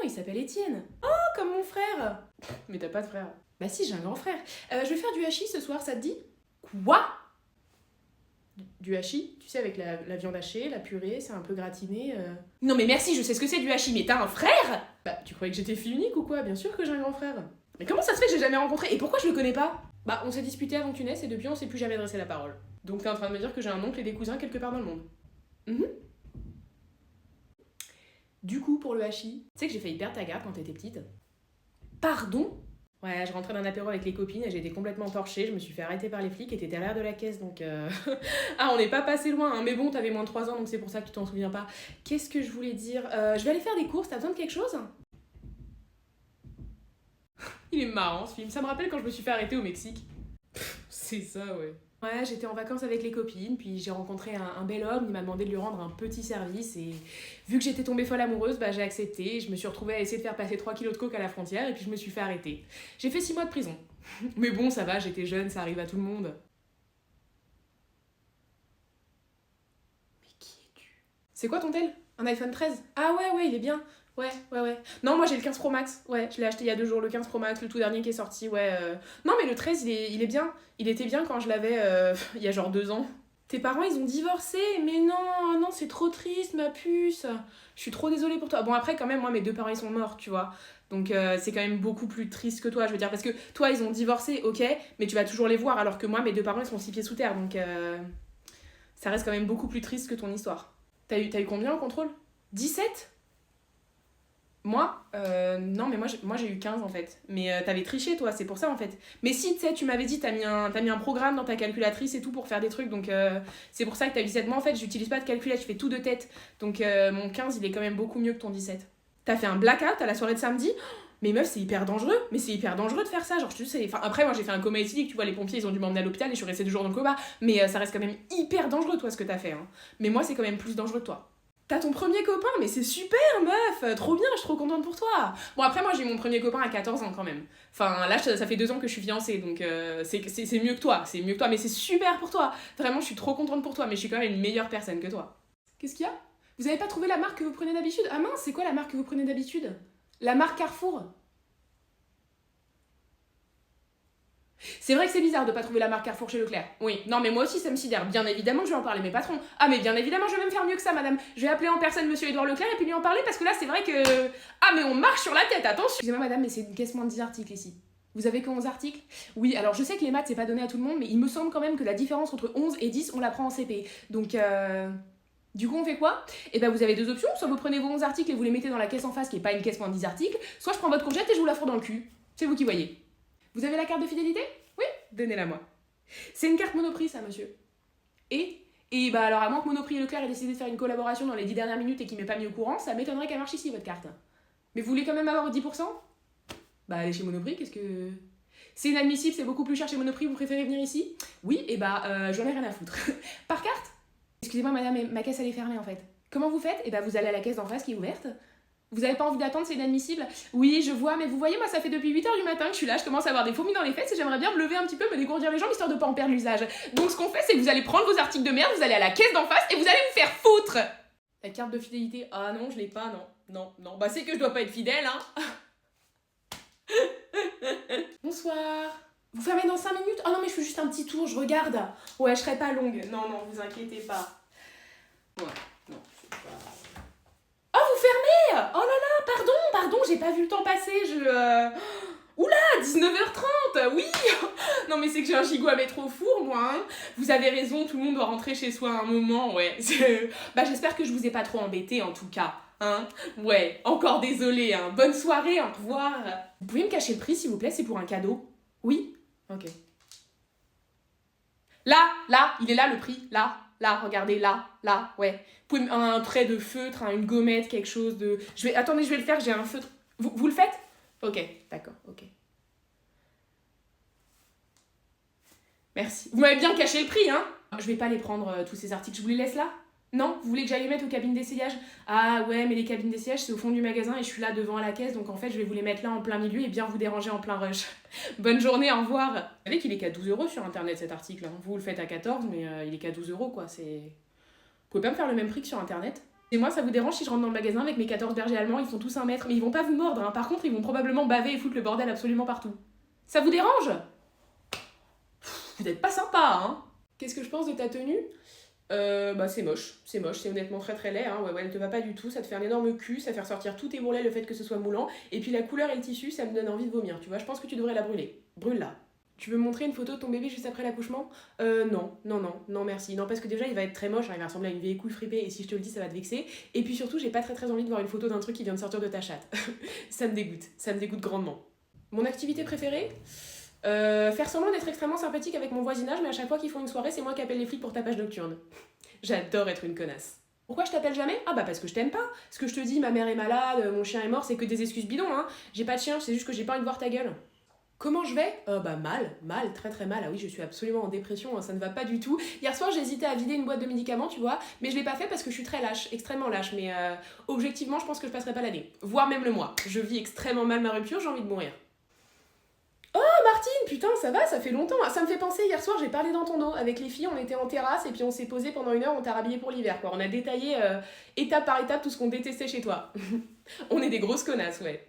il s'appelle Étienne. Oh, comme mon frère. Mais t'as pas de frère. Bah si, j'ai un grand frère. Je vais faire du hachis ce soir, ça te dit? Quoi? Du hachis, tu sais, avec la viande hachée, la purée, c'est un peu gratiné. Non mais merci, je sais ce que c'est du hachis, mais t'as un frère? Bah, tu croyais que j'étais fille unique ou quoi? Bien sûr que j'ai un grand frère. Mais comment ça se fait que j'ai jamais rencontré? Et pourquoi je le connais pas? Bah, on s'est disputé avant que tu naisses et depuis on s'est plus jamais adressé la parole. Donc t'es en train de me dire que j'ai un oncle et des cousins quelque part dans le monde. Du coup, pour le hachis, tu sais que j'ai failli perdre ta garde quand t'étais petite? Pardon? Ouais, je rentrais d'un apéro avec les copines et j'ai été complètement torchée, je me suis fait arrêter par les flics et t'étais à l'arrière de la caisse donc Ah, on n'est pas passé loin, hein, mais bon, t'avais moins de 3 ans donc c'est pour ça que tu t'en souviens pas. Qu'est-ce que je voulais dire? Je vais aller faire des courses, t'as besoin de quelque chose? Il est marrant ce film, ça me rappelle quand je me suis fait arrêter au Mexique. C'est ça, ouais. Ouais, j'étais en vacances avec les copines, puis j'ai rencontré un bel homme, il m'a demandé de lui rendre un petit service, et vu que j'étais tombée folle amoureuse, bah j'ai accepté, je me suis retrouvée à essayer de faire passer 3 kilos de coke à la frontière, et puis je me suis fait arrêter. J'ai fait 6 mois de prison. Mais bon, ça va, j'étais jeune, ça arrive à tout le monde. Mais qui es-tu? C'est quoi ton tel? Un iPhone 13? Ah ouais, il est bien. Ouais. Non, moi j'ai le 15 Pro Max. Ouais, je l'ai acheté il y a 2 jours, le 15 Pro Max, le tout dernier qui est sorti. Ouais. Non, mais le 13, il est bien. Il était bien quand je l'avais il y a genre 2 ans. Tes parents, ils ont divorcé? Mais non, c'est trop triste, ma puce. Je suis trop désolée pour toi. Bon, après, quand même, moi, mes 2 parents, ils sont morts, tu vois. Donc, c'est quand même beaucoup plus triste que toi, je veux dire. Parce que toi, ils ont divorcé, ok, mais tu vas toujours les voir, alors que moi, mes 2 parents, ils sont 6 pieds sous terre. Donc, ça reste quand même beaucoup plus triste que ton histoire. T'as eu combien au contrôle? 17? Moi non, mais moi j'ai eu 15 en fait. Mais t'avais triché toi, c'est pour ça en fait. Mais si, tu sais, tu m'avais dit, t'as mis un programme dans ta calculatrice et tout pour faire des trucs, donc c'est pour ça que t'as eu 17. Moi en fait, j'utilise pas de calculette, je fais tout de tête. Donc mon 15, il est quand même beaucoup mieux que ton 17. T'as fait un blackout à la soirée de samedi? Mais meuf, c'est hyper dangereux. Mais c'est hyper dangereux de faire ça, genre, tu sais. Enfin, après, moi j'ai fait un coma éthylique, tu vois, les pompiers ils ont dû m'emmener à l'hôpital et je suis restée 2 jours dans le coma. Mais ça reste quand même hyper dangereux, toi, ce que t'as fait. Hein. Mais moi, c'est quand même plus dangereux que toi. T'as ton premier copain, mais c'est super meuf, trop bien, je suis trop contente pour toi. Bon après moi j'ai eu mon premier copain à 14 ans quand même. Enfin là ça fait 2 ans que je suis fiancée, donc c'est mieux que toi, mais c'est super pour toi. Vraiment je suis trop contente pour toi, mais je suis quand même une meilleure personne que toi. Qu'est-ce qu'il y a? Vous avez pas trouvé la marque que vous prenez d'habitude? Ah mince, c'est quoi la marque que vous prenez d'habitude? La marque Carrefour? C'est vrai que c'est bizarre de pas trouver la marque Carrefour chez Leclerc. Oui, non mais moi aussi ça me sidère. Bien évidemment que je vais en parler mes patrons. Ah mais bien évidemment je vais même faire mieux que ça madame. Je vais appeler en personne monsieur Édouard Leclerc et puis lui en parler parce que là c'est vrai que... Ah mais on marche sur la tête, attention. Excusez-moi madame mais c'est une caisse moins de 10 articles ici. Vous avez que 11 articles? Oui, alors je sais que les maths c'est pas donné à tout le monde mais il me semble quand même que la différence entre 11 et 10 on la prend en CP. Donc du coup on fait quoi? Et ben vous avez 2 options, soit vous prenez vos 11 articles et vous les mettez dans la caisse en face qui est pas une caisse moins de 10 articles, soit je prends votre courgette et je vous la fourre dans le cul. C'est vous qui voyez. Vous avez la carte de fidélité? Oui? Donnez-la moi. C'est une carte Monoprix, ça, monsieur. Et bah alors, à moins que Monoprix et Leclerc aient décidé de faire une collaboration dans les 10 dernières minutes et qu'ils m'aient pas mis au courant, ça m'étonnerait qu'elle marche ici, votre carte. Mais vous voulez quand même avoir 10%? Bah, allez chez Monoprix, qu'est-ce que... C'est inadmissible, c'est beaucoup plus cher chez Monoprix, vous préférez venir ici? Oui, et bah, j'en ai rien à foutre. Par carte? Excusez-moi, madame, mais ma caisse, elle est fermée, en fait. Comment vous faites? Et bah, vous allez à la caisse d'en face qui est ouverte. Vous avez pas envie d'attendre, c'est inadmissible? Oui, je vois, mais vous voyez, moi, ça fait depuis 8h du matin que je suis là, je commence à avoir des fourmis dans les fesses et j'aimerais bien me lever un petit peu, me dégourdir les jambes histoire de pas en perdre l'usage. Donc, ce qu'on fait, c'est que vous allez prendre vos articles de merde, vous allez à la caisse d'en face et vous allez vous faire foutre! La carte de fidélité? Ah non, je l'ai pas, non. Bah, c'est que je dois pas être fidèle, hein. Bonsoir. Vous fermez dans 5 minutes? Oh non, mais je fais juste un petit tour, je regarde. Ouais, je serai pas longue. Non, vous inquiétez pas. Ouais, non, c'est pas... Oh, vous fermez! Oh là là, pardon, j'ai pas vu le temps passer, Oula, 19h30, oui! Non mais c'est que j'ai un gigot à mettre au four, moi, hein. Vous avez raison, tout le monde doit rentrer chez soi à un moment, ouais. Bah j'espère que je vous ai pas trop embêté, en tout cas, hein. Ouais, encore désolée, hein. Bonne soirée, au revoir. Vous pouvez me cacher le prix, s'il vous plaît, c'est pour un cadeau? Oui? Ok. Là, il est là le prix, là, regardez, là, ouais. Vous pouvez un trait de feutre, hein, une gommette, quelque chose de... Attendez, je vais le faire, j'ai un feutre. Vous le faites? Ok, d'accord, ok. Merci. Vous m'avez bien caché le prix, hein? Je vais pas les prendre, tous ces articles, je vous les laisse là? Non? Vous voulez que j'aille les mettre aux cabines d'essayage? Ah ouais, mais les cabines d'essayage, c'est au fond du magasin et je suis là devant la caisse, donc en fait, je vais vous les mettre là en plein milieu et bien vous déranger en plein rush. Bonne journée, au revoir. Vous savez qu'il est qu'à 12€ sur internet cet article, hein. Vous le faites à 14, mais il est qu'à 12€, quoi, c'est... Vous pouvez pas me faire le même prix que sur internet? Et moi, ça vous dérange si je rentre dans le magasin avec mes 14 bergers allemands, ils font tous 1 mètre, mais ils vont pas vous mordre, hein. Par contre, ils vont probablement baver et foutre le bordel absolument partout. Ça vous dérange? Vous n'êtes pas sympa, hein. Qu'est-ce que je pense de ta tenue? Bah c'est moche, c'est honnêtement très très laid, hein. Ouais, elle te va pas du tout, ça te fait un énorme cul, ça fait ressortir tous tes bourrelets le fait que ce soit moulant, et puis la couleur et le tissu, ça me donne envie de vomir, tu vois, je pense que tu devrais la brûler. Brûle-la. Tu veux me montrer une photo de ton bébé juste après l'accouchement? Non, merci. Non, parce que déjà, il va être très moche, hein, il va ressembler à une vieille couille fripée, et si je te le dis, ça va te vexer. Et puis surtout, j'ai pas très très envie de voir une photo d'un truc qui vient de sortir de ta chatte. Ça me dégoûte grandement. Mon activité préférée? Faire semblant d'être extrêmement sympathique avec mon voisinage, mais à chaque fois qu'ils font une soirée, c'est moi qui appelle les flics pour tapage nocturne. J'adore être une connasse. Pourquoi je t'appelle jamais? Ah bah parce que je t'aime pas. Ce que je te dis, ma mère est malade, mon chien est mort, c'est que des excuses bidons, hein. J'ai pas de chien, c'est juste que j'ai pas envie de voir ta gueule. Comment je vais? Bah mal, très très mal. Ah oui, je suis absolument en dépression, hein, ça ne va pas du tout. Hier soir, j'hésitais à vider une boîte de médicaments, tu vois, mais je l'ai pas fait parce que je suis très lâche, extrêmement lâche, mais objectivement, je pense que je passerai pas l'année, voire même le mois. Je vis extrêmement mal ma rupture, j'ai envie de mourir. Martine, putain, ça va, ça fait longtemps. Ça me fait penser, hier soir, j'ai parlé dans ton dos. Avec les filles, on était en terrasse et puis on s'est posé pendant 1 heure, on t'a rhabillé pour l'hiver, quoi. On a détaillé étape par étape tout ce qu'on détestait chez toi. On est des grosses connasses, ouais.